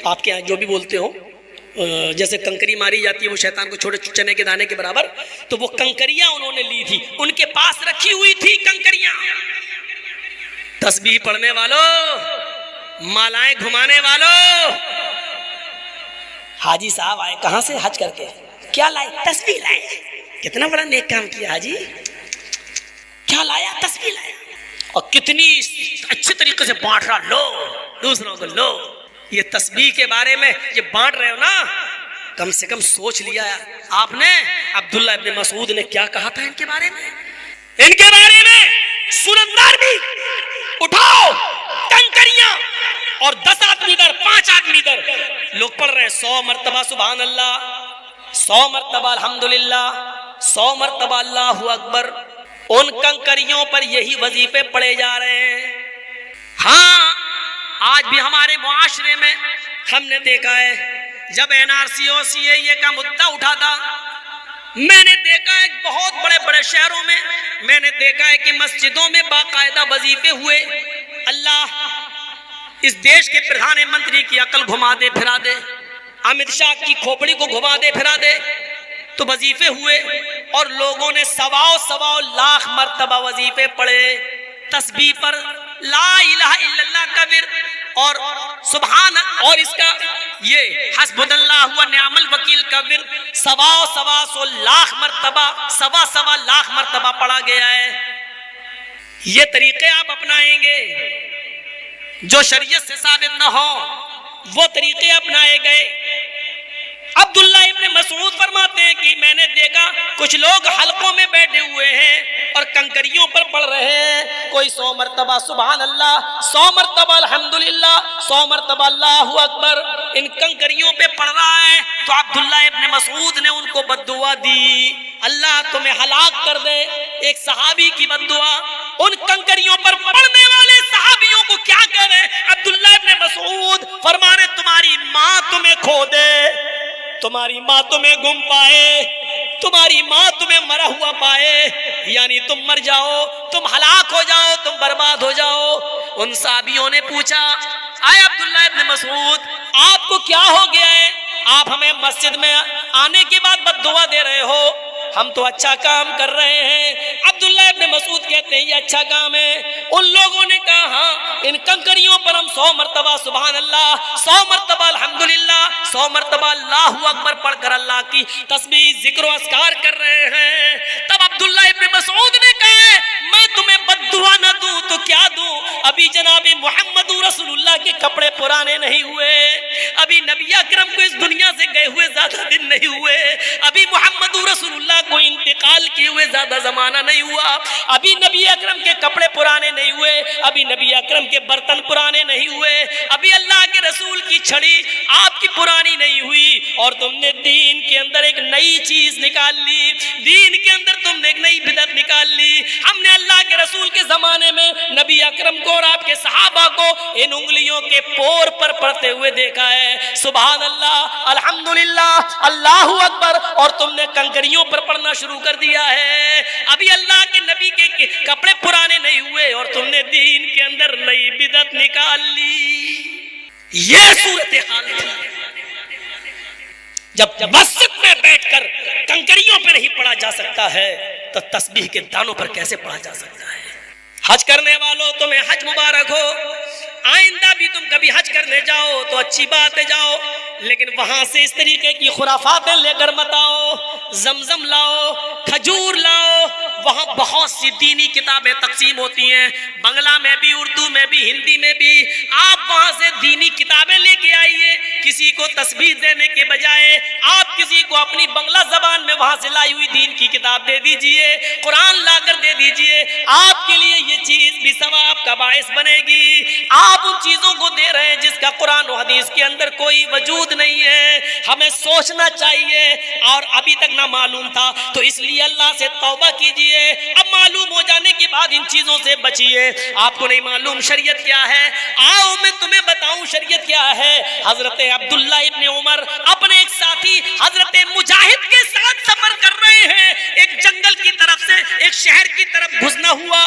آپ کے یہاں جو بھی بولتے ہو، جیسے کنکری ماری جاتی ہے وہ شیطان کو چھوٹے چنے کے دانے کے برابر، تو وہ کنکریاں انہوں نے لی تھی، ان کے پاس رکھی ہوئی تھی کنکریاں۔ تسبیح پڑھنے والوں، مالائیں گھمانے والوں، حاجی صاحب آئے کہاں سے؟ حج کر کے، کیا لائے؟ تسبیح لائے۔ کتنا بڑا نیک کام کیا حاجی، کیا لایا؟ تسبیح لایا، اور کتنی اچھے طریقے سے بانٹ رہا، لو دوسروں کو لو۔ یہ تسبیح کے بارے میں یہ بانٹ رہے ہو نا، کم سے کم سوچ لیا آپ نے عبداللہ ابن مسعود نے کیا کہا تھا ان کے بارے میں؟ ان کے بارے میں سنندار بھی اٹھاؤ کنکریاں، اور 10 آدمی ادھر 5 آدمی ادھر، لوگ پڑھ رہے ہیں 100 مرتبہ سبحان اللہ، 100 مرتبہ الحمدللہ، 100 مرتبہ اللہ اکبر۔ ان کنکریوں پر یہی وظیفے پڑھے جا رہے ہیں۔ ہاں آج بھی ہمارے معاشرے میں ہم نے دیکھا ہے، جب NRC اور CAA کا مدعا اٹھا تھا، میں نے دیکھا ہے بہت بڑے بڑے شہروں میں، میں نے دیکھا ہے کہ مسجدوں میں باقاعدہ وظیفے ہوئے۔ اللہ اس دیش کے پردھان منتری کی عقل گھما دے پھرا دے، امت شاہ کی کھوپڑی کو گھما دے پھرا دے، تو وظیفے ہوئے اور لوگوں نے 1.25 لاکھ مرتبہ وظیفے پڑھے تسبیح پر، لا الہ الا اللہ کا ورد، اور سبحان، اور اس کا یہ حسبنا اللہ و نعم الوکیل کا ورد 1.25 لاکھ مرتبہ، 1.25 لاکھ مرتبہ پڑھا گیا ہے۔ یہ طریقے آپ اپنائیں گے جو شریعت سے ثابت نہ ہو، وہ طریقے اپنائے گئے۔ عبداللہ ابن مسعود فرماتے ہیں کہ میں نے دیکھا کچھ لوگ حلقوں میں بیٹھے ہوئے ہیں اور کنکریوں پر پڑھ رہے ہیں، کوئی 100 مرتبہ سبحان اللہ، 100 مرتبہ الحمدللہ، 100 مرتبہ اللہ اکبر، ان کنکریوں پہ پڑھ رہا ہے۔ تو عبداللہ ابن مسعود نے ان کو بددعا دی، اللہ تمہیں ہلاک کر دے۔ ایک صحابی کی بددعا، ان کنکریوں پر پڑھنے والے صحابیوں کو کیا کہہ رہے ہیں؟ عبداللہ ابن مسعود فرما رہے تمہاری ماں تمہیں کھو دے، تمہاری ماں تمہیں گم پائے، تمہاری ماں تمہیں مرا ہوا پائے، یعنی تم مر جاؤ، تم ہلاک ہو جاؤ، تم برباد ہو جاؤ۔ ان صحابیوں نے پوچھا، آئے عبداللہ ابن مسعود آپ کو کیا ہو گیا ہے؟ آپ ہمیں مسجد میں آنے کے بعد بددعا دے رہے ہو، ہم تو اچھا کام کر رہے ہیں۔ عبداللہ ابن مسعود کہتے ہیں یہ اچھا کام ہے۔ ان لوگوں نے کہا ہاں، ان کنکریوں پر ہم 100 مرتبہ سبحان اللہ، 100 مرتبہ الحمدللہ، 100 مرتبہ اللہ اکبر پڑھ کر اللہ کی تسبیح ذکر و اذکار کر رہے ہیں۔ تب عبداللہ ابن مسعود نے کہا میں تمہیں بددعا نہ دوں تو کیا دوں؟ ابھی جناب محمد رسول اللہ کے کپڑے پرانے نہیں ہوئے، ابھی نبی اکرم کو اس دنیا سے گئے ہوئے زیادہ دن نہیں ہوئے، ابھی محمد رسول اللہ کو انتقال کیے ہوئے زیادہ زمانہ نہیں ہوا، ابھی نبی اکرم کے کپڑے پرانے نہیں ہوئے، ابھی نبی اکرم کے برتن پرانے نہیں ہوئے، ابھی اللہ کے رسول کی چھڑی آپ کی پرانی نہیں ہوئی، اور تم نے دین کے اندر ایک نئی چیز نکال لی، دین کے اندر تم نے ایک نئی بدعت نکال لی۔ ہم نے اللہ کے رسول کے زمانے میں نبی اکرم کو اور آپ کے صحابہ کو ان انگلیوں کے پور پر پڑھتے ہوئے دیکھا ہے، سبحان اللہ، الحمدللہ، اللہ اکبر، اور تم نے کنکریوں پر پڑھنا شروع کر دیا ہے۔ ابھی اللہ کے نبی کے کپڑے پرانے نہیں ہوئے اور تم نے دین کے اندر نئی بدعت نکال لی۔ یہ صورتحال تھی۔ جب مسجد میں بیٹھ کر کنکریوں پہ نہیں پڑھا جا سکتا ہے تو تسبیح کے دانوں پر کیسے پڑھا جا سکتا ہے؟ حج کرنے والوں تمہیں حج مبارک ہو، آئندہ بھی تم کبھی حج کرنے جاؤ تو اچھی بات ہے جاؤ، لیکن وہاں سے اس طریقے کی خرافاتیں لے کر مت آؤ۔ زمزم لاؤ، کھجور لاؤ، وہاں بہت سی دینی کتابیں تقسیم ہوتی ہیں، بنگلہ میں بھی، اردو میں بھی، ہندی میں بھی۔ آپ وہاں سے دینی کتابیں لے کے آئیے، کسی کو تسبیح دینے کے بجائے آپ کسی کو اپنی بنگلہ زبان میں وہاں سے لائی ہوئی دین کی کتاب دے دیجئے، قرآن لا کر دے دیجئے، آپ کے لیے یہ چیز بھی ثواب کا باعث بنے گی۔ آپ ان چیزوں کو دے رہے ہیں جس کا قرآن و حدیث کے اندر کوئی وجود نہیں ہے۔ ہمیں سوچنا چاہیے، اور ابھی تک نہ معلوم تھا تو اس لیے اللہ سے توبہ کیجئے، اب معلوم ہو جانے کے بعد ان چیزوں سے بچیے۔ آپ کو نہیں معلوم شریعت کیا ہے، آؤ میں تمہیں بتاؤں شریعت کیا ہے۔ حضرت عبداللہ ابن عمر اپنے ایک ساتھی حضرت مجاہد کے ساتھ سفر کر رہے ہیں، ایک جنگل کی طرف سے ایک شہر کی طرف گھسنا ہوا،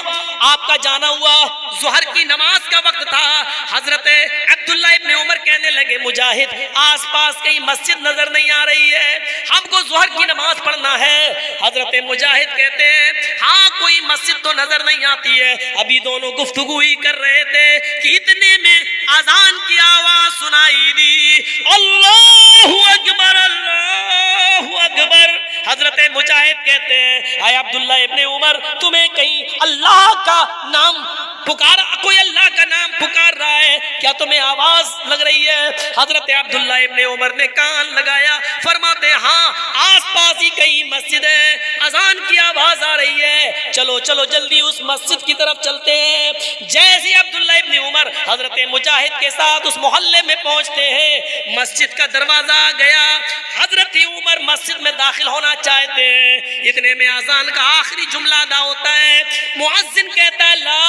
آپ کا جانا ہوا، ظہر کی نماز کا وقت تھا۔ حضرت عبداللہ ابن عمر کہنے لگے مجاہد آس پاس کہیں مسجد نظر نہیں آ رہی ہے, ہم کو ظہر کی نماز پڑھنا ہے. حضرت مجاہد کہتے ہیں ہاں کوئی مسجد تو نظر نہیں آتی ہے. ابھی دونوں گفتگو ہی کر رہے تھے کہ اتنے میں اذان کی آواز سنائی دی, اللہ اکبر اللہ اکبر. حضرت مجاہد کہتے ہیں اے عبداللہ ابن عمر تمہیں کہیں اللہ کا نام پکارا, کوئی اللہ کا نام پکار رہا ہے کیا, تمہیں آواز لگ رہی ہے؟ حضرت عبداللہ ابن عمر نے کان لگایا, فرماتے ہاں آس پاس ہی کہیں مسجد ہے, اذان کی آواز آ رہی ہے, چلو چلو جلدی اس مسجد کی طرف چلتے ہیں. جیسے عبداللہ ابن عمر حضرت مجاہد کے ساتھ اس محلے میں پہنچتے ہیں, مسجد کا دروازہ آ گیا. حضرت عمر مسجد میں داخل ہونا چاہتے ہیں, اتنے میں اذان کا آخری جملہ ادا ہوتا ہے. مؤذن کہتا ہے لا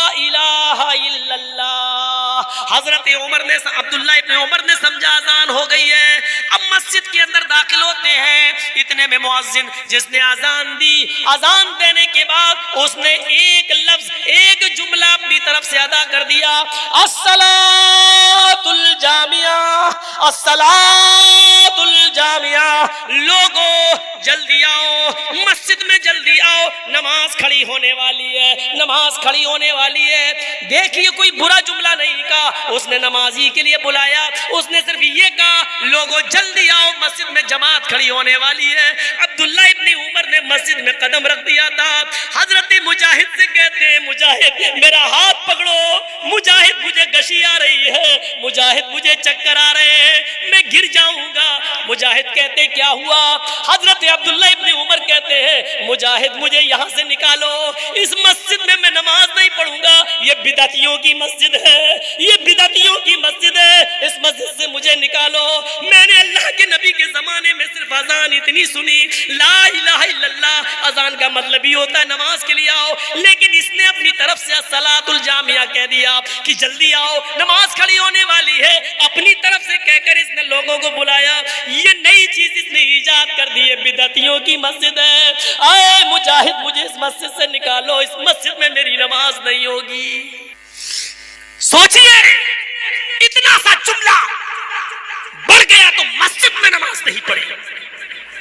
الہ الا اللہ. حضرت عمر نے عبداللہ ابن عمر نے سمجھا اذان ہو گئی ہے. اب مسجد کے اندر داخل ہوتے ہیں, اتنے میں مؤذن جس نے اذان دی, اذان دینے کے بعد اس نے ایک لفظ ایک جملہ اپنی طرف سے ادا کر دیا, الصلاۃ الجامعہ الصلاۃ الجامعہ. لوگوں جلدی آؤ, مسجد میں جلدی آؤ, نماز کھڑی ہونے والی ہے, نماز کھڑی ہونے والی ہے. دیکھیے کوئی برا جملہ نہیں کہا, اس نے نمازی کے لیے بلایا, اس نے صرف یہ کہا لوگوں جلدی آؤ مسجد میں جماعت کھڑی ہونے والی ہے. عبداللہ ابن عمر نے مسجد میں قدم رکھ دیا تھا. حضرت مجاہد سے کہتے ہیں مجاہد میرا ہاتھ پکڑو, مجاہد مجھے گشی آ رہی ہے, مجاہد مجھے چکر آ رہے ہیں, میں گر جاؤں گا. مجاہد کہتے کیا ہوا؟ حضرت عبداللہ ابن عمر کہتے ہیں مجاہد مجھے یہاں سے نکالو, اس مسجد میں میں نماز نہیں پڑھوں گا, یہ بدعتیوں کی مسجد ہے, یہ بدعتیوں کی مسجد ہے, اس مسجد سے مجھے نکالو. میں نے اللہ کے نبی کے زمانے میں صرف اذان اتنی سنی, لا الہ الا اللہ, اذان کا مطلب ہی ہوتا ہے نماز کے لیے آؤ, لیکن اس نے اپنی طرف سے الصلاۃ الجامعہ کہہ دیا کہ جلدی آؤ نماز کھڑی ہونے والی ہے. اپنی طرف سے کہہ کر اس نے لوگوں کو بلایا. یہ نئی چیز اس نے ایجاد کر دی ہے, بدعتیوں کی مسجد ہے. اے مجاہد مجھے اس مسجد سے نکالو, اس مسجد میں میری نماز نہیں ہوگی. سوچئے اتنا سا جملہ بڑھ گیا تو مسجد میں نماز نہیں پڑھی.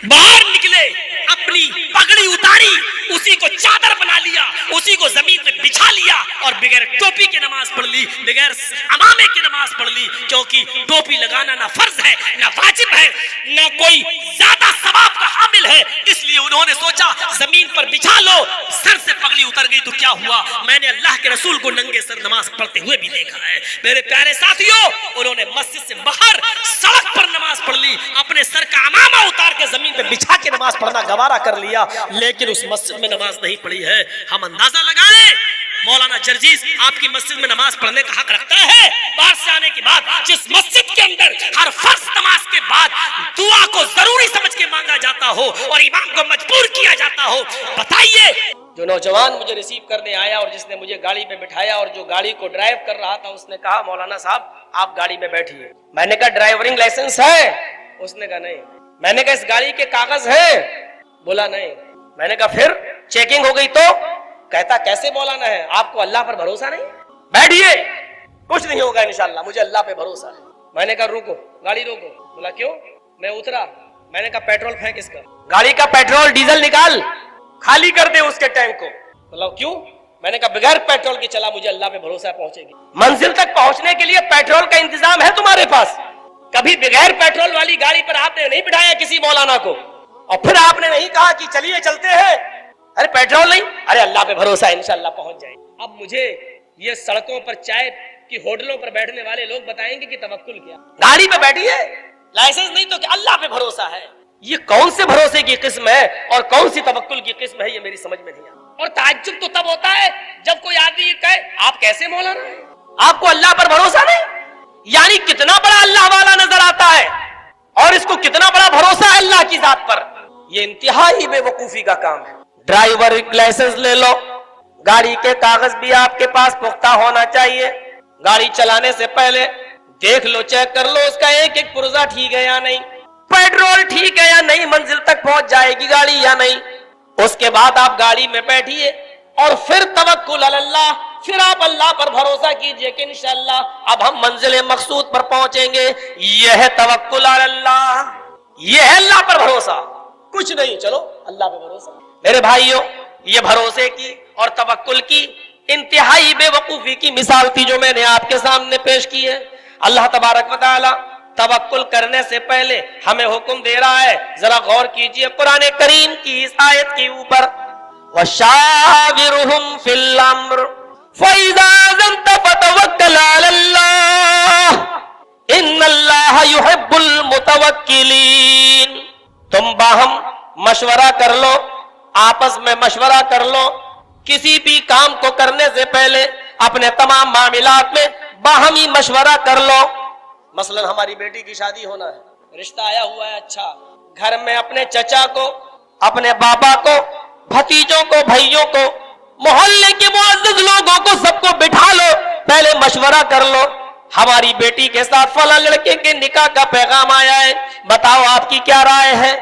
باہر نکلے, اپنی پگڑی اتاری, اسی کو چادر بنا لیا, اسی کو زمین پہ بچھا لیا اور بغیر ٹوپی کی نماز پڑھ لی, بغیر امامے کی نماز پڑھ لی. کیونکہ ٹوپی لگانا نہ فرض ہے نہ واجب ہے نہ کوئی زیادہ ثواب کا حامل ہے, اس لیے انہوں نے سوچا زمین پر بچھا لو. سر سے پگڑی اتر گئی تو کیا ہوا؟ میں نے اللہ کے رسول کو ننگے سر نماز پڑھتے ہوئے بھی دیکھا ہے. میرے پیارے ساتھیوں, انہوں نے مسجد سے باہر سڑک پر نماز پڑھ لی, اپنے سر کا امامہ اتار کے زمین پہ بچھا کے نماز پڑھنا گوارا کر لیا, لیکن اس مسجد میں نماز نہیں پڑھی ہے. ہم اندازہ لگائیں مولانا جرجیز آپ کی مسجد میں نماز پڑھنے کا حق رکھتا ہے. باہر سے آنے کے بعد جس مسجد کے اندر ہر فرض نماز کے بعد دعا کو ضروری سمجھ کے مانگا جاتا ہو اور امام کو مجبور کیا جاتا ہو, بتائیے. جو نوجوان مجھے ریسیو کرنے آیا اور جس نے مجھے گاڑی پہ بٹھایا اور جو گاڑی کو ڈرائیو کر رہا تھا, اس نے کہا مولانا صاحب آپ گاڑی میں بیٹھیے. میں نے کہا ڈرائیورنگ لائسنس ہے؟ اس نے کہا نہیں. میں نے کہا اس گاڑی کے کاغذ ہیں؟ بولا نہیں. میں نے کہا پھر چیکنگ ہو گئی تو؟ کہتا کیسے مولانا ہے, آپ کو اللہ پر بھروسہ نہیں؟ بیٹھیے, کچھ نہیں ہوگا انشاءاللہ, مجھے اللہ پہ بھروسہ ہے. میں نے کہا روکو, گاڑی روکو. بولا کیوں؟ میں اترا, میں نے کہا پیٹرول پھینک اس کا, گاڑی کا پیٹرول ڈیزل نکال, خالی کر دے اس کے ٹینک کو. بولا کیوں؟ میں نے کہا بغیر پیٹرول کے چلا, مجھے اللہ پہ بھروسہ پہنچے گی. منزل تک پہنچنے کے لیے پیٹرول کا انتظام ہے تمہارے پاس؟ کبھی بغیر پیٹرول والی گاڑی پر آپ نے نہیں بٹھایا کسی مولانا کو, اور پھر آپ نے نہیں کہا کہ چلیے چلتے ہیں, ارے پیٹرول نہیں, ارے اللہ پہ بھروسہ ہے انشاءاللہ پہنچ جائے. اب مجھے یہ سڑکوں پر چائے کی ہوٹلوں پر بیٹھنے والے لوگ بتائیں گے کہ توکل کیا, گاڑی پہ بیٹھی ہے, لائسنس نہیں تو کہ اللہ پہ بھروسہ ہے. یہ کون سے بھروسے کی قسم ہے اور کون سی توکل کی قسم ہے, یہ میری سمجھ میں نہیں آتا. اور تعجب تو تب ہوتا ہے جب کوئی آدمی یہ کہے آپ کیسے مولانا ہیں, آپ کو اللہ پر بھروسہ نہیں. یعنی کتنا بڑا اللہ والا نظر آتا ہے اور اس کو کتنا بڑا بھروسہ ہے اللہ کی ذات پر. یہ انتہائی بے وقوفی کا کام ہے. ڈرائیور لائسنس لے لو, گاڑی کے کاغذ بھی آپ کے پاس پختہ ہونا چاہیے. گاڑی چلانے سے پہلے دیکھ لو, چیک کر لو اس کا ایک ایک پرزہ ٹھیک ہے یا نہیں, پیٹرول ٹھیک ہے یا نہیں, منزل تک پہنچ جائے گی گاڑی یا نہیں. اس کے بعد آپ گاڑی میں بیٹھیے اور پھر توکل اللہ, پھر آپ اللہ پر بھروسہ کیجئے کہ انشاءاللہ اب ہم منزل مقصود پر پہنچیں گے. یہ ہے توکل علی اللہ, یہ ہے اللہ پر بھروسہ. کچھ نہیں, چلو اللہ پہ بھروسہ. میرے بھائیوں, یہ بھروسے کی اور توکل کی انتہائی بے وقوفی کی مثال تھی جو میں نے آپ کے سامنے پیش کی ہے. اللہ تبارک و تعالی توکل کرنے سے پہلے ہمیں حکم دے رہا ہے, ذرا غور کیجئے قرآن کریم کی اس آیت کے اوپر, وَشَاوِرْهُمْ فِي الْأَمْرِ فَإِذَا عَزَمْتَ فَتَوَكَّلْ عَلَى اللَّهِ إِنَّ اللَّهَ يُحِبُّ الْمُتَوَكِّلِينَ. تم باہم مشورہ کر لو, آپس میں مشورہ کر لو. کسی بھی کام کو کرنے سے پہلے اپنے تمام معاملات میں باہمی مشورہ کر لو. مثلا ہماری بیٹی کی شادی ہونا ہے, رشتہ آیا ہوا ہے, اچھا گھر میں اپنے چچا کو, اپنے بابا کو, بھتیجوں کو, بھائیوں کو, محلے کے معزز لوگوں کو سب کو بٹھا لو, پہلے مشورہ کر لو. ہماری بیٹی کے ساتھ فلاں لڑکے کے نکاح کا پیغام آیا ہے, بتاؤ آپ کی کیا رائے ہے.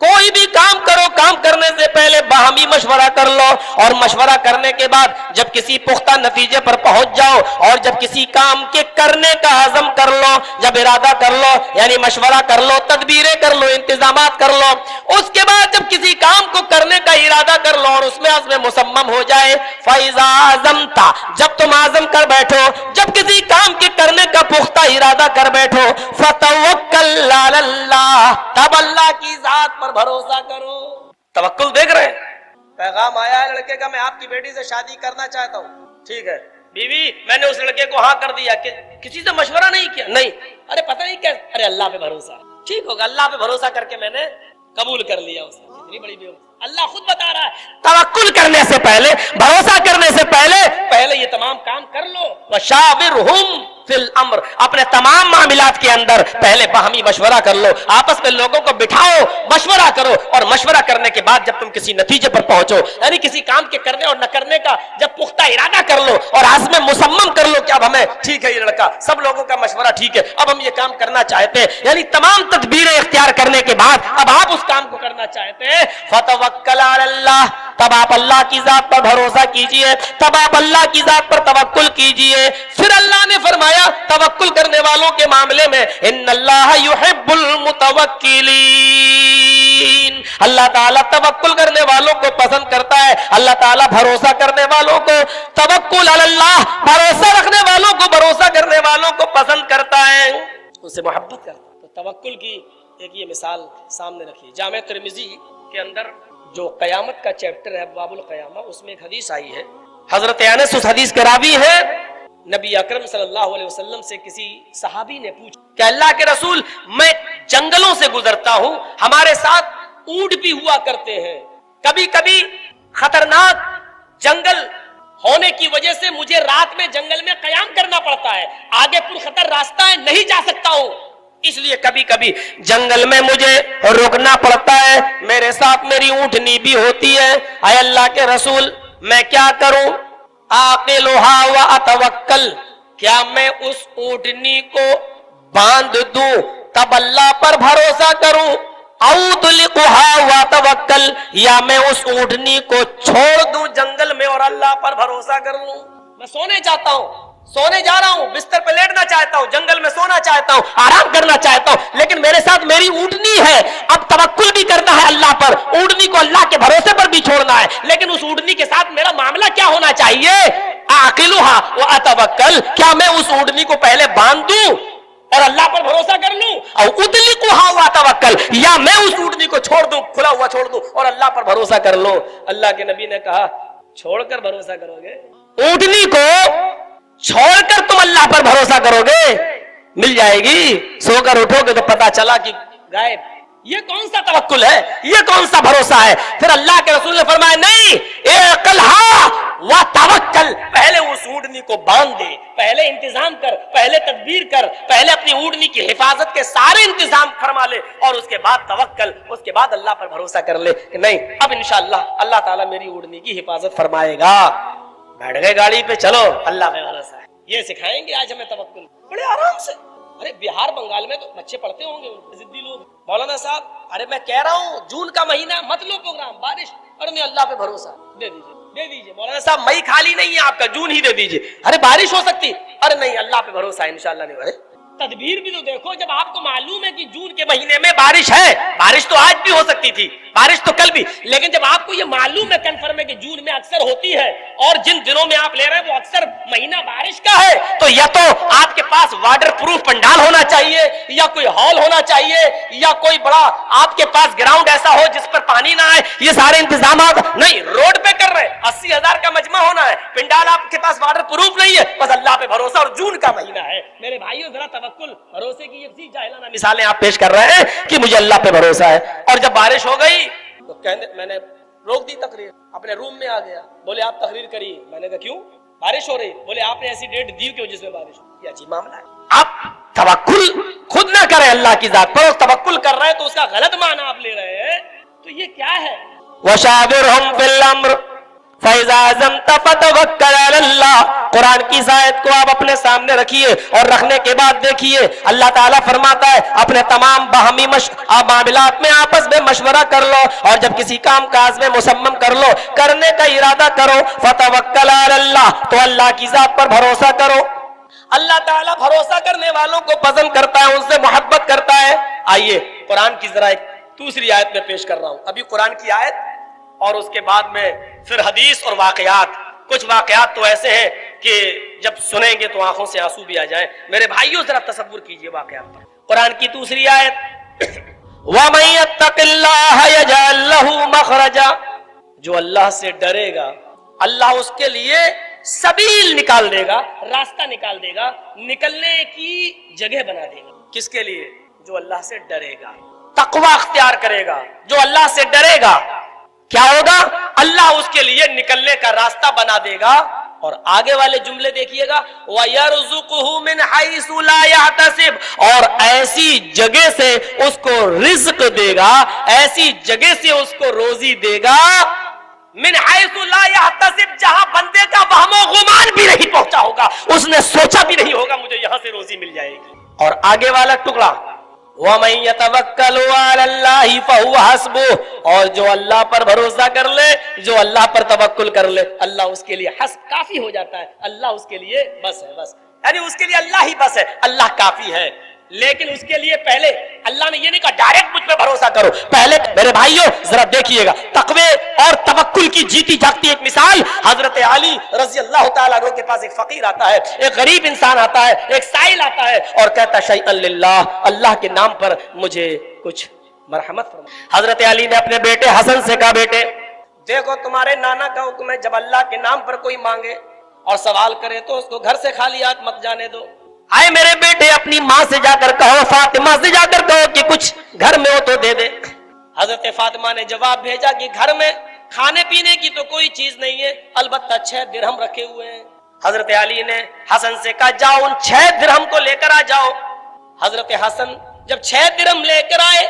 کوئی بھی کام کرو, کام کرنے سے پہلے باہمی مشورہ کر لو, اور مشورہ کرنے کے بعد جب کسی پختہ نتیجے پر پہنچ جاؤ اور جب کسی کام کے کرنے کا عزم کر لو, جب ارادہ کر لو یعنی مشورہ کر لو, تدبیریں کر لو, انتظامات کر لو, اس کے بعد جب کسی کام کو کرنے کا ارادہ کر لو اور اس میں عزم مصمم ہو جائے, فَإِذَا عَزَمْتَ جب تم عزم کر بیٹھو, جب کسی کام کے کرنے کا پختہ ارادہ کر بیٹھو, فَتَوَكَّلْ عَلَى اللَّهِ تب اللہ کی ذات پر بھروسہ کرو. توکل دیکھ رہے ہیں, پیغام آیا ہے لڑکے کا, میں آپ کی بیٹی سے شادی کرنا چاہتا ہوں. ٹھیک ہے بیوی, میں نے اس لڑکے کو ہاں کر دیا, کہ کسی سے مشورہ نہیں کیا, نہیں, ارے پتہ نہیں کیا, ارے اللہ پہ بھروسہ, ٹھیک ہوگا, اللہ پہ بھروسہ کر کے میں نے قبول کر لیا اسے. اتنی بڑی بیوی, اللہ خود بتا رہا ہے توکل کرنے سے پہلے, بھروسہ کرنے سے پہلے یہ تمام کام کر لو. وَشَاوِرْهُمْ فِي الْأَمْرِ اپنے تمام معاملات کے اندر پہلے باہمی مشورہ کر لو, آپس میں لوگوں کو بٹھاؤ, مشورہ کرو, اور مشورہ کرنے کے بعد جب تم کسی نتیجے پر پہنچو, یعنی کسی کام کے کرنے اور نہ کرنے کا جب پختہ ارادہ کر لو اور عزم مصمم کر لو کہ اب ہمیں ٹھیک ہے, یہ لڑکا, سب لوگوں کا مشورہ ٹھیک ہے, اب ہم یہ کام کرنا چاہتے ہیں, یعنی تمام تدبیریں اختیار کرنے کے بعد اب آپ اس کام کو کرنا چاہتے ہیں, فَتَوَكَّلْ عَلَى اللَّهِ تب آپ اللہ کی ذات پر بھروسہ کیجئے, تب آپ اللہ کی ذات پر توکل کیجئے. پھر اللہ نے فرمایا توکل کرنے والوں کے معاملے میں, ان اللہ یحب المتوکلین, اللہ تعالیٰ توکل کرنے والوں کو پسند کرتا ہے. اللہ تعالیٰ بھروسہ کرنے والوں کو, توکل علی اللہ, بھروسہ رکھنے والوں کو, بھروسہ کرنے والوں کو پسند کرتا ہے, اس سے محبت کرتا ہے. تو توکل کی ایک یہ مثال سامنے رکھیے. جامع ترمذی کے اندر جو قیامت کا چیپٹر ہے, باب القیامہ, اس میں ایک حدیث آئی ہے. حضرت انس اس حدیث کے راوی ہیں. نبی اکرم صلی اللہ علیہ وسلم سے کسی صحابی نے پوچھا کہ اللہ کے رسول, میں جنگلوں سے گزرتا ہوں, ہمارے ساتھ اونٹ بھی ہوا کرتے ہیں, کبھی کبھی خطرناک جنگل ہونے کی وجہ سے مجھے رات میں جنگل میں قیام کرنا پڑتا ہے, آگے پرخطر راستہ ہے, نہیں جا سکتا ہوں, اس لیے کبھی کبھی جنگل میں مجھے رکنا پڑتا ہے, میرے ساتھ میری اونٹنی بھی ہوتی ہے. اے اللہ کے رسول, میں کیا کروں؟ آقلھا واتوکل, کیا میں اس اونٹنی کو باندھ دوں تب اللہ پر بھروسہ کروں, اطلقھا واتوکل, یا میں اس اونٹنی کو چھوڑ دوں جنگل میں اور اللہ پر بھروسہ کر لوں؟ میں سونے چاہتا ہوں, سونے جا رہا ہوں, بستر پہ لیٹنا چاہتا ہوں, جنگل میں سونا چاہتا ہوں, آرام کرنا چاہتا ہوں, لیکن میرے ساتھ میری اونٹنی ہے. اب توکل بھی کرنا ہے اللہ پر, اونٹنی کو اللہ کے بھروسے پر بھی چھوڑنا ہے, لیکن اس اونٹنی کے ساتھ میرا معاملہ کیا ہونا چاہیے؟ آقلھا واتوکل, کیا میں اس اونٹنی کو پہلے باندھ دوں اور اللہ پر بھروسہ کر لوں, اور اطلقھا واتوکل, یا میں اس اونٹنی کو چھوڑ دوں, کھلا ہوا چھوڑ دوں اور اللہ پر بھروسہ کر لوں؟ اللہ کے نبی نے کہا, چھوڑ کر بھروسہ کرو گے؟ اونٹنی کو چھوڑ کر تم اللہ پر بھروسہ کرو گے؟ مل جائے گی, سو کر اٹھو گے تو پتا چلا کہ غائب. یہ کون سا توکل ہے, یہ کون سا بھروسہ ہے؟ پھر اللہ کے رسول نے فرمایا, نہیں, اعقلھا وتوکل, پہلے اس اونٹنی کو باندھ دے, پہلے انتظام کر, پہلے تدبیر کر, پہلے اپنی اونٹنی کی حفاظت کے سارے انتظام فرما لے, اور اس کے بعد توکل, اس کے بعد اللہ پر بھروسہ کر لے کہ نہیں, اب انشاءاللہ اللہ تعالیٰ میری اونٹنی کی حفاظت فرمائے گا. بیٹھ گئے گاڑی پہ, چلو اللہ پہ بھروسہ ہے. یہ سکھائیں گے آج ہمیں توکل بڑے آرام سے. ارے بہار بنگال میں تو بچے پڑھتے ہوں گے, ضدی لوگ, مولانا صاحب, ارے میں کہہ رہا ہوں جون کا مہینہ, مت لو پروگرام, بارش, اور میں اللہ پہ بھروسہ دے دیجیے, دے دیجیے مولانا صاحب مئی خالی نہیں ہے آپ کا, جون ہی دے دیجیے. ارے بارش ہو سکتی, ارے نہیں اللہ پہ بھروسہ ہے انشاءاللہ نہیں. ارے تدبیر بھی تو دیکھو, جب آپ کو معلوم ہے کہ جون کے مہینے میں بارش ہے, بارش تو آج بھی ہو سکتی تھی, بارش تو کل بھی, لیکن جب آپ کو یہ معلوم ہے کنفرم ہے کہ جون میں اکثر ہوتی ہے اور جن دنوں میں آپ لے رہے ہیں وہ اکثر مہینہ بارش کا ہے, تو یا تو آپ کے پاس واٹر پروف پنڈال ہونا چاہیے, یا کوئی ہال ہونا چاہیے, یا کوئی بڑا آپ کے پاس گراؤنڈ ایسا ہو جس پر پانی نہ آئے. یہ سارے انتظامات نہیں, روڈ پہ کر رہے ہیں, 80,000 کا مجمع ہونا ہے, پنڈال آپ کے پاس واٹر پروف نہیں ہے, بس اللہ پہ بھروسہ, اور جون کا مہینہ ہے. میرے بھائیو ذرا توکل بھروسے کی یہ جاہلانہ مثالیں آپ پیش کر رہے ہیں کہ مجھے اللہ پہ بھروسہ ہے. اور جب بارش ہو گئی تو کہنے میں نے روک دی تقریر, اپنے روم میں آ گیا, بولے آپ تقریر کریے. میں نے کہا کیوں, بارش ہو رہی. بولے آپ نے ایسی ڈیٹ دی کہ جس میں بارش ہو. یہ عجیب معاملہ ہے. آپ توکل خود نہ کریں اللہ کی ذات پر, توکل کر رہے ہیں تو اس کا غلط معنی آپ لے رہے ہیں, تو یہ کیا ہے؟ وَشَاوِرْهُمْ فِي الْأَمْرِ فَإِذَا عَزَمْتَ فَتَوَكَّلْ عَلَى اللَّهِ. قرآن کی آیت کو آپ اپنے سامنے رکھیے اور رکھنے کے بعد دیکھیے اللہ تعالیٰ فرماتا ہے اپنے تمام باہمی معاملات میں آپس میں مشورہ کر لو, اور جب کسی کام کاج میں مصمم کر لو, کرنے کا ارادہ کرو, فَتَوَكَّلْ عَلَى اللَّهِ, تو اللہ کی ذات پر بھروسہ کرو. اللہ تعالیٰ بھروسہ کرنے والوں کو پسند کرتا ہے, ان سے محبت کرتا ہے. آئیے قرآن کی ذرا ایک دوسری آیت میں پیش کر رہا ہوں. ابھی قرآن کی آیت اور اس کے بعد میں پھر حدیث اور واقعات. کچھ واقعات تو ایسے ہیں کہ جب سنیں گے تو آنکھوں سے آنسو بھی آ جائیں. میرے بھائیوں ذرا تصور کیجئے واقعات پر. قرآن کی دوسری آیت وَمَن يَتَّقِ اللَّهَ يَجْعَل لَّهُ مَخْرَجًا, جو اللہ سے ڈرے گا اللہ اس کے لیے سبیل نکال دے گا, راستہ نکال دے گا, نکلنے کی جگہ بنا دے گا. کس کے لیے؟ جو اللہ سے ڈرے گا, تقوی اختیار کرے گا, جو اللہ سے ڈرے گا. کیا ہوگا؟ اللہ اس کے لیے نکلنے کا راستہ بنا دے گا. اور آگے والے جملے دیکھیے گا, وَيَرْزُقُهُ مِنْ حَيْثُ لَا يَحْتَسِبُ, اور ایسی جگہ سے اس کو رزق دے گا, ایسی جگہ سے اس کو روزی دے گا, من حیث لا یحتسب, جہاں بندے کا وہم و گمان بھی نہیں پہنچا ہوگا, اس نے سوچا بھی نہیں ہوگا مجھے یہاں سے روزی مل جائے گی. اور آگے والا ٹکڑا وَمَن يَتَوَكَّلُ عَلَى اللَّهِ فَهُوَ حَسْبُهُ, اور جو اللہ پر بھروسہ کر لے, جو اللہ پر توکل کر لے, اللہ اس کے لیے حسب کافی ہو جاتا ہے. اللہ اس کے لیے بس ہے, بس یعنی اس کے لیے اللہ ہی بس ہے, اللہ کافی ہے. لیکن اس کے لیے پہلے اللہ نے یہ نہیں کہا ڈائریکٹ مجھ پہ بھروسہ کرو. پہلے میرے بھائیوں ذرا دیکھیے گا, تقوی اور توکل کی جیتی جاگتی ایک مثال. حضرت علی رضی اللہ تعالیٰ عنہ کے پاس ایک فقیر آتا ہے, ایک غریب انسان آتا ہے, ایک سائل آتا ہے اور کہتا ہے شیئا للہ, اللہ کے نام پر مجھے کچھ مرحمت فرما. حضرت علی نے اپنے بیٹے حسن سے کہا, بیٹے دیکھو تمہارے نانا کا حکم ہے جب اللہ کے نام پر کوئی مانگے اور سوال کرے تو اس کو گھر سے خالی ہاتھ مت جانے دو. آئے میرے بیٹے اپنی ماں سے جا کر کہو, فاطمہ سے جا کر کہو کہ کچھ گھر میں ہو تو دے دے. حضرت فاطمہ نے جواب بھیجا کہ گھر میں کھانے پینے کی تو کوئی چیز نہیں ہے, البتہ 6 درہم رکھے ہوئے ہیں. حضرت علی نے حسن سے کہا جاؤ ان 6 درہم کو لے کر آ جاؤ. حضرت حسن جب 6 درہم لے کر آئے,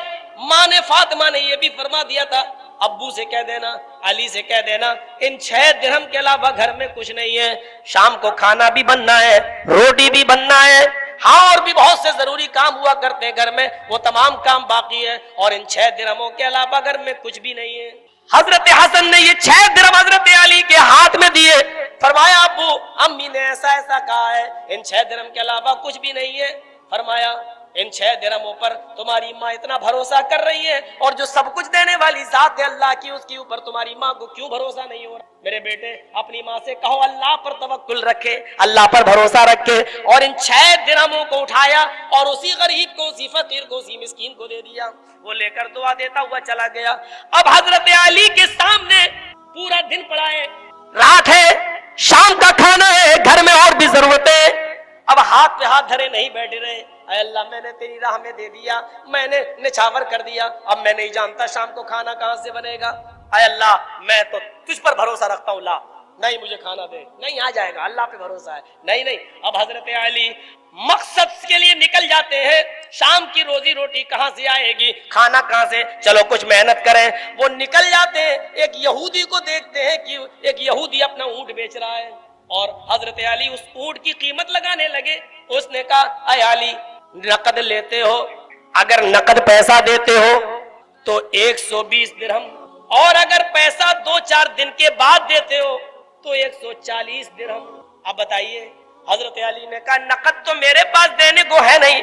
ماں نے فاطمہ نے یہ بھی فرما دیا تھا ابو سے کہہ دینا, علی سے کہہ دینا ان 6 درہم کے علاوہ گھر میں کچھ نہیں ہے, شام کو کھانا بھی بننا ہے, روٹی بھی بننا ہے, ہاں اور بھی بہت سے ضروری کام ہوا کرتے ہیں گھر میں, وہ تمام کام باقی ہے, اور ان 6 درہموں کے علاوہ گھر میں کچھ بھی نہیں ہے. حضرت حسن نے یہ 6 درہم حضرت علی کے ہاتھ میں دیے, فرمایا ابو امی نے ایسا ایسا کہا ہے, ان 6 درہم کے علاوہ کچھ بھی نہیں ہے. فرمایا ان 6 درہموں پر تمہاری ماں اتنا بھروسہ کر رہی ہے, اور جو سب کچھ دینے والی ذات ہے اللہ کی, اس کے اوپر تمہاری ماں کو کیوں بھروسہ نہیں ہو رہا؟ میرے بیٹے اپنی ماں سے کہو اللہ پر توکل رکھے, اللہ پر بھروسہ رکھے. اور ان 6 درہموں کو اٹھایا اور اسی غریب کو, اسی فقیر کو, اسی مسکین کو دے دیا. وہ لے کر دعا دیتا ہوا چلا گیا. اب حضرت علی کے سامنے پورا دن پڑا ہے, رات ہے, شام کا کھانا ہے, گھر میں اور بھی ضرورتیں. اب ہاتھ پہ ہاتھ دھرے نہیں بیٹھے رہے. اے اللہ میں نے تیری راہ میں دے دیا, میں نے نچھاور کر دیا, اب میں نہیں جانتا شام کو کھانا کہاں سے بنے گا. اے اللہ میں تو تجھ پر بھروسہ رکھتا ہوں, لا نہیں مجھے کھانا دے, نہیں آ جائے گا, اللہ پہ بھروسہ ہے, نہیں نہیں. اب حضرت علی مقصد کے لیے نکل جاتے ہیں, شام کی روزی روٹی کہاں سے آئے گی, کھانا کہاں سے, چلو کچھ محنت کریں. وہ نکل جاتے ہیں, ایک یہودی کو دیکھتے ہیں کہ ایک یہودی اپنا اونٹ بیچ رہا ہے, اور حضرت علی اس اونٹ کی قیمت لگانے لگے. اس نے کہا اے علی نقد لیتے ہو, اگر نقد پیسہ دیتے ہو تو 120 درہم اور اگر پیسہ 2-4 دن کے بعد دیتے ہو تو 140 درہم. اب بتائیے حضرت علی نے کہا نقد تو میرے پاس دینے کو ہے نہیں,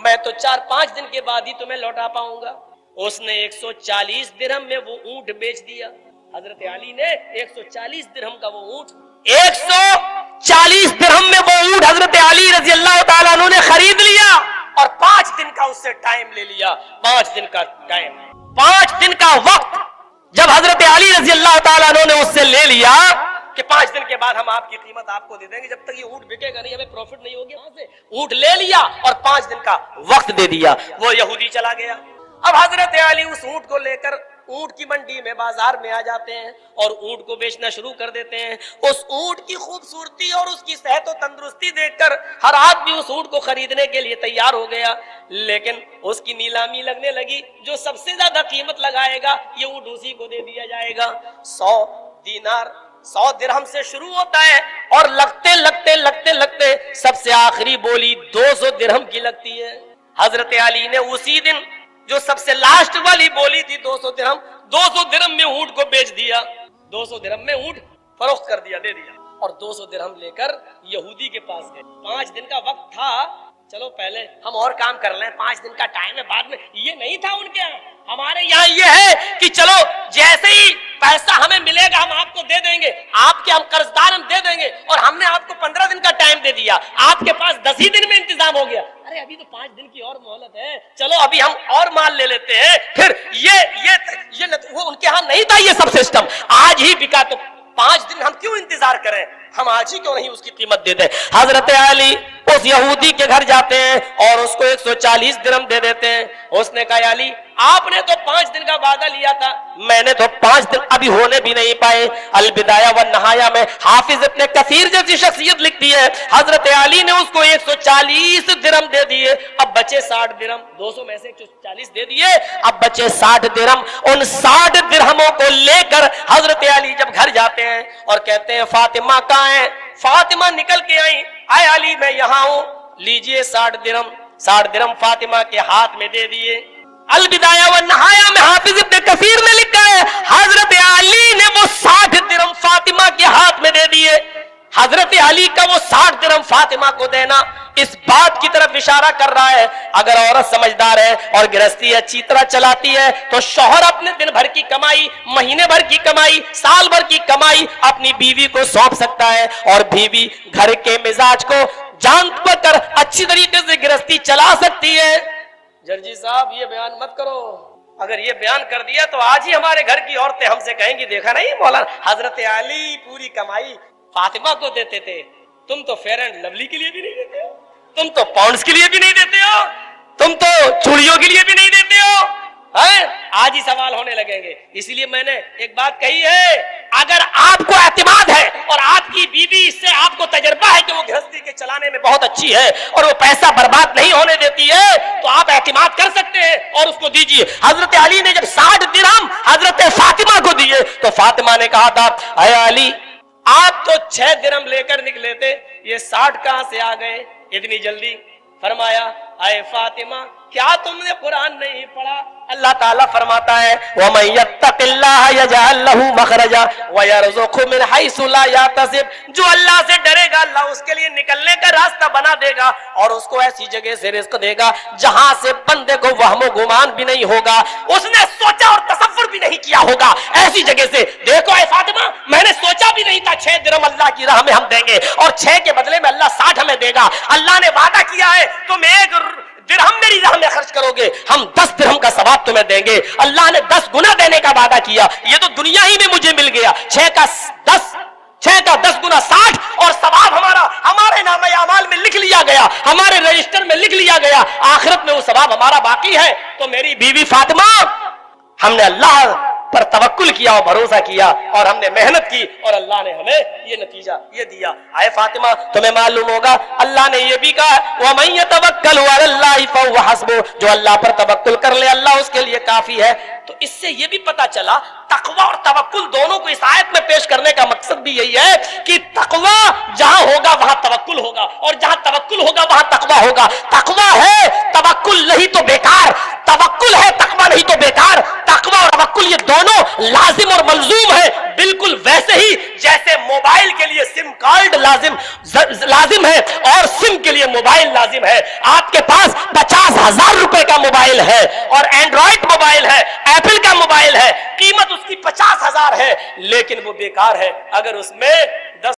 میں تو 4-5 دن کے بعد ہی تمہیں لوٹا پاؤں گا. اس نے 140 درہم میں وہ اونٹ بیچ دیا. حضرت علی نے 140 درہم کا وہ اونٹ 140 درہم میں وہ اونٹ حضرت علی رضی اللہ تعالیٰ عنہ نے خرید لیا اور 5 دن کا اس سے ٹائم لے لیا. 5 دن کا ٹائم, 5 دن کا وقت جب حضرت علی رضی اللہ تعالیٰ عنہ نے اس سے لے لیا کہ 5 دن کے بعد ہم آپ کی قیمت آپ کو دے دیں گے, جب تک یہ اونٹ بکے گا نہیں ہمیں پروفٹ نہیں ہوگی. وہاں سے اونٹ لے لیا اور 5 دن کا وقت دے دیا. وہ یہودی چلا گیا. اب حضرت علی اس اونٹ کو لے کر اونٹ کی منڈی میں بازار میں آ جاتے ہیں اور اونٹ کو بیچنا شروع کر دیتے ہیں. اس اونٹ کی خوبصورتی اور اس کی صحت و تندرستی دیکھ کر ہر آدمی اس اونٹ کو خریدنے کے لیے تیار ہو گیا, لیکن اس کی نیلامی لگنے لگی. جو سب سے زیادہ قیمت لگائے گا یہ اونٹ اسی کو دے دیا جائے گا. 100 دینار 100 درہم سے شروع ہوتا ہے اور لگتے سب سے آخری بولی 200 درہم کی لگتی ہے. حضرت علی نے اسی دن جو سب سے لاسٹ والی بولی تھی 200 درہم میں اونٹ کو بیچ دیا. 200 درہم میں اونٹ فروخت کر دیا, دے دیا, اور 200 درہم لے کر یہودی کے پاس گئے. 5 دن کا وقت تھا, چلو پہلے ہم اور کام کر لیں, 5 دن کا ٹائم ہے, بعد میں یہ نہیں تھا ان کے یہاں. ہمارے یہاں یہ ہے کہ چلو جیسے ہی پیسہ ہمیں ملے گا ہم آپ کو دے دیں گے, آپ کے ہم قرض دار ہم دے دیں گے, اور ہم نے آپ کو 15 دن کا ٹائم دے دیا, آپ کے پاس 10 ہی دن میں انتظام ہو گیا. ارے ابھی تو 5 دن کی اور مہلت ہے, چلو ابھی ہم اور مال لے لیتے ہیں. پھر یہ وہ ان کے ہاں نہیں تھا یہ سب سسٹم. آج ہی بکا تو 5 دن ہم کیوں انتظار کریں, ہم آج ہی کیوں نہیں اس کی قیمت دے دیں. حضرت علی اس یہودی کے گھر جاتے ہیں اور اس کو 140 درہم دے دیتے ہیں. اس نے کہا علی آپ نے تو 5 دن کا وعدہ لیا تھا, میں نے تو 5 دن ابھی ہونے بھی نہیں پائے. البدایہ والنہایہ میں حافظ ابن کثیر جیسی شخصیت لکھتی ہے حضرت علی نے اس کو 140 درہم دے دیے, اب بچے 60 درہم. 200 میں سے 140 دے دیے, اب بچے 60 درہم. ان 60 درہموں کو لے کر حضرت علی جب گھر جاتے ہیں اور کہتے ہیں فاطمہ کہاں ہے, فاطمہ نکل کے آئی, اے علی میں یہاں ہوں, لیجئے 60 درہم. 60 درہم فاطمہ کے ہاتھ میں دے دیے. البدایہ والنہایہ میں حافظ ابن کثیر نے لکھا ہے حضرت علی نے وہ 60 درہم فاطمہ کے ہاتھ میں دے دیے. حضرت علی کا وہ 60 درہم فاطمہ کو دینا اس بات کی طرف اشارہ کر رہا ہے اگر عورت سمجھدار ہے اور گرہستی اچھی طرح چلاتی ہے تو شوہر اپنے دن بھر کی کمائی, مہینے بھر کی کمائی, سال بھر کی کمائی اپنی بیوی کو سونپ سکتا ہے, اور بیوی گھر کے مزاج کو جان کر اچھی طریقے سے گرہستی چلا سکتی ہے. جرجی صاحب یہ بیان مت کرو, اگر یہ بیان کر دیا تو آج ہی ہمارے گھر کی عورتیں ہم سے کہیں گی دیکھا نہیں مولانا حضرت علی پوری کمائی فاطمہ کو دیتے تھے, تم تو فیئر اینڈ لولی کے لیے بھی نہیں دیتے ہو, تم تو پاؤنڈز کے لیے بھی نہیں دیتے ہو, تم تو چوڑیوں کے لیے بھی نہیں دیتے ہو. آج ہی سوال ہونے لگیں گے. اسی لیے میں نے ایک بات کہی ہے, اگر آپ کو اعتماد ہے اور آپ کی بیوی اس سے آپ کو تجربہ ہے کہ وہ گھرستی کے چلانے میں بہت اچھی ہے اور وہ پیسہ برباد نہیں ہونے دیتی ہے, تو آپ اعتماد کر سکتے ہیں اور اس کو دیجیے. حضرت علی نے جب 60 درہم حضرت فاطمہ کو دیے تو فاطمہ نے کہا تھا اے علی آپ تو 6 درہم لے کر نکلے تھے, یہ 60 کہاں سے آ گئے اتنی جلدی. فرمایا اے فاطمہ کیا تم نے قرآن نہیں پڑھا؟ اللہ تعالیٰ فرماتا ہے وَمَن يَتَّقِ اللَّهَ يَجْعَل لَّهُ مَخْرَجًا وَيَرْزُقْهُ مِنْ حَيْثُ لَا يَحْتَسِبُ. جو اللہ سے ڈرے گا اللہ اس کے لیے نکلنے کا راستہ بنا دے گا اور اس کو ایسی جگہ سے رزق دے گا جہاں سے بندے کو وہم و گمان بھی نہیں ہوگا, اس نے سوچا اور تصور بھی نہیں کیا ہوگا. ایسی جگہ سے دیکھو اے فاطمہ میں نے سوچا بھی نہیں تھا 6 درہم اللہ کی راہ میں ہم دیں گے اور 6 کے بدلے میں اللہ 60 ہمیں دے گا. اللہ نے وعدہ کیا ہے تم 1 درہم میری راہ میں خرچ کرو گے ہم 10 درہم کا ثواب تمہیں دیں گے. اللہ نے 10 گنا دینے کا وعدہ کیا, یہ تو دنیا ہی میں مجھے مل گیا. 6 کا 10 گنا 60 اور ثواب ہمارے نامہ اعمال میں لکھ لیا گیا, ہمارے رجسٹر میں لکھ لیا گیا. آخرت میں وہ ثواب ہمارا باقی ہے. تو میری بیوی فاطمہ ہم نے اللہ پر توکل کیا اور بھروسہ کیا اور ہم نے محنت کی اور اللہ نے ہمیں یہ نتیجہ یہ دیا. اے فاطمہ تمہیں معلوم ہوگا اللہ نے یہ بھی کہا وَمَن يَتَوَكَّلْ عَلَى اللَّهِ فَهُوَ حَسْبُهُ, جو اللہ پر توکل کر لے اللہ اس کے لیے کافی ہے. تو اس سے یہ بھی پتا چلا تقوی اور توکل دونوں کو اس آیت میں پیش کرنے کا مقصد بھی یہی ہے کہ تقوی جہاں ہوگا وہاں توکل ہوگا اور جہاں توکل ہوگا وہاں تقوی ہوگا. تقوی ہے توکل نہیں تو بیکار, توکل ہے تقوی نہیں تو بیکار. تقوی اور توکل یہ دونوں لازم لیے موبائل لازم ہے. آپ کے پاس 50,000 روپے کا موبائل ہے اور اینڈرائڈ موبائل ہے, ایپل کا موبائل ہے, قیمت اس کی 50,000 ہے, لیکن وہ بیکار ہے. اگر اس میں 10